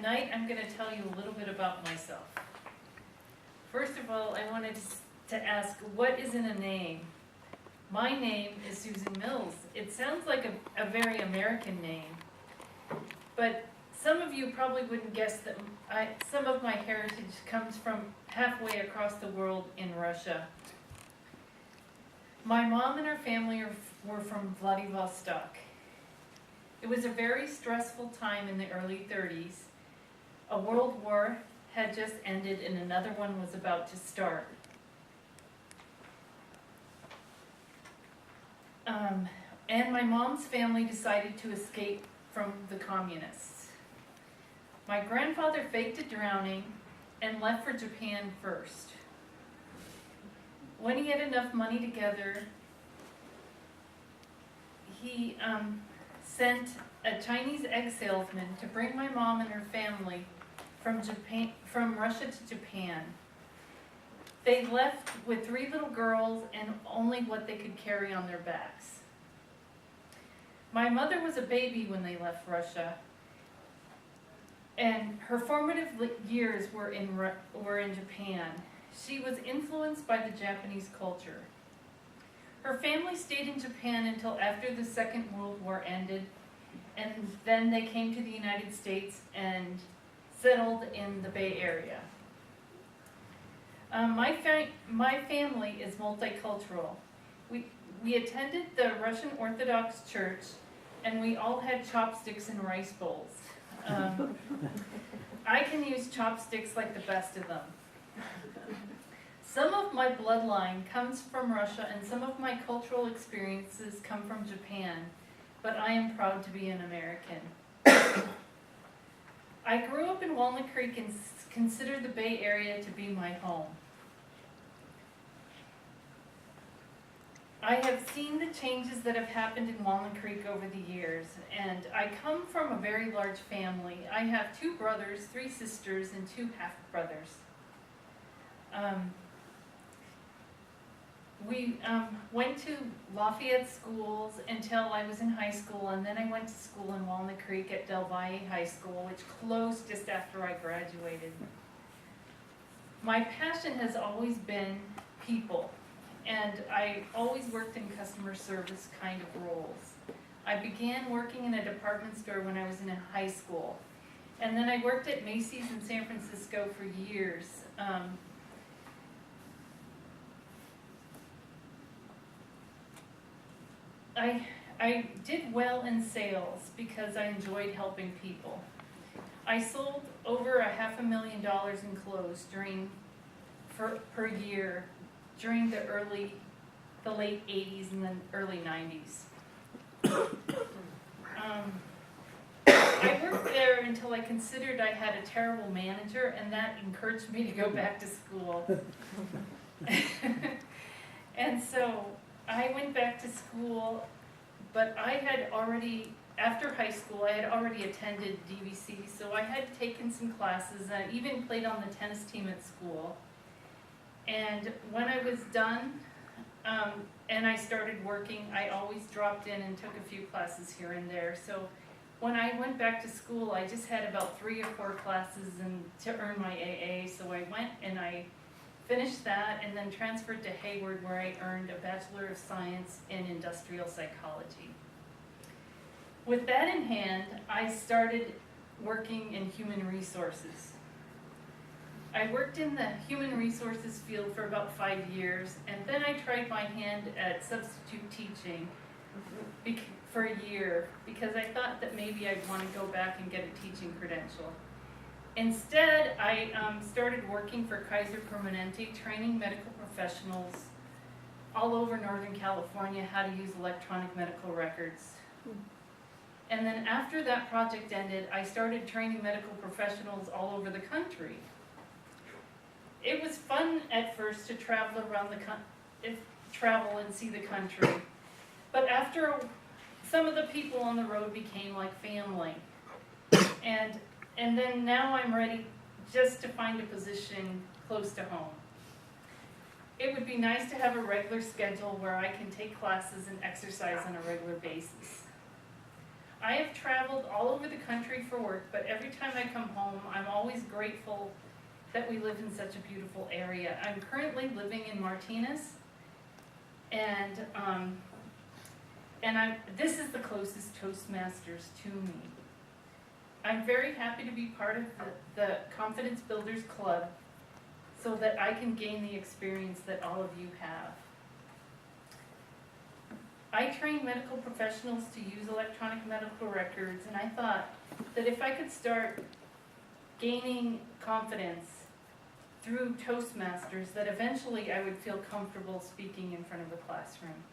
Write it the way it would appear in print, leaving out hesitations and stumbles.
tonight I'm going to tell you a little bit about myself. First of all, I wanted to ask, what is in a name? My name is Susan Mills. It sounds like a very American name, but some of you probably wouldn't guess that some of my heritage comes from halfway across the world in Russia. My mom and her family were from Vladivostok. It was a very stressful time in the early 30s. A world war had just ended and another one was about to start. And my mom's family decided to escape from the communists. My grandfather faked a drowning and left for Japan first. When he had enough money together, he sent a Chinese egg salesman to bring my mom and her family from Russia to Japan. They left with 3 little girls and only what they could carry on their backs. My mother was a baby when they left Russia, and her formative years were in Japan. She was influenced by the Japanese culture. Her family stayed in Japan until after the Second World War ended, and then they came to the United States and settled in the Bay Area. My family is multicultural. We attended the Russian Orthodox Church, and we all had chopsticks and rice bowls. I can use chopsticks like the best of them. Some of my bloodline comes from Russia, and some of my cultural experiences come from Japan, but I am proud to be an American. I grew up in Walnut Creek and consider the Bay Area to be my home. I have seen the changes that have happened in Walnut Creek over the years, and I come from a very large family. I have 2 brothers, 3 sisters, and 2 half-brothers. We went to Lafayette schools until I was in high school, and then I went to school in Walnut Creek at Del Valle High School, which closed just after I graduated. My passion has always been people, and I always worked in customer service kind of roles. I began working in a department store when I was in high school, and then I worked at Macy's in San Francisco for years. I did well in sales because I enjoyed helping people. I sold over $500,000 in clothes per year during the late 80s and the early 90s. I worked there until I considered I had a terrible manager, and that encouraged me to go back to school. And so I went back to school, but I had already, after high school, I had already attended DVC, so I had taken some classes, and I even played on the tennis team at school. And when I was done, and I started working, I always dropped in and took a few classes here and there. So when I went back to school, I just had about 3 or 4 classes to earn my AA, so I went and I finished that and then transferred to Hayward, where I earned a Bachelor of Science in Industrial Psychology. With that in hand, I started working in human resources. I worked in the human resources field for about 5 years, and then I tried my hand at substitute teaching for a year because I thought that maybe I'd want to go back and get a teaching credential. Instead, I started working for Kaiser Permanente, training medical professionals all over Northern California how to use electronic medical records. And then after that project ended, I started training medical professionals all over the country. It was fun at first to travel around travel and see the country, but after some of the people on the road became like family, and then now I'm ready just to find a position close to home. It would be nice to have a regular schedule where I can take classes and exercise on a regular basis. I have traveled all over the country for work, but every time I come home, I'm always grateful that we live in such a beautiful area. I'm currently living in Martinez, and this is the closest Toastmasters to me. I'm very happy to be part of the Confidence Builders Club so that I can gain the experience that all of you have. I train medical professionals to use electronic medical records, and I thought that if I could start gaining confidence through Toastmasters, that eventually I would feel comfortable speaking in front of a classroom.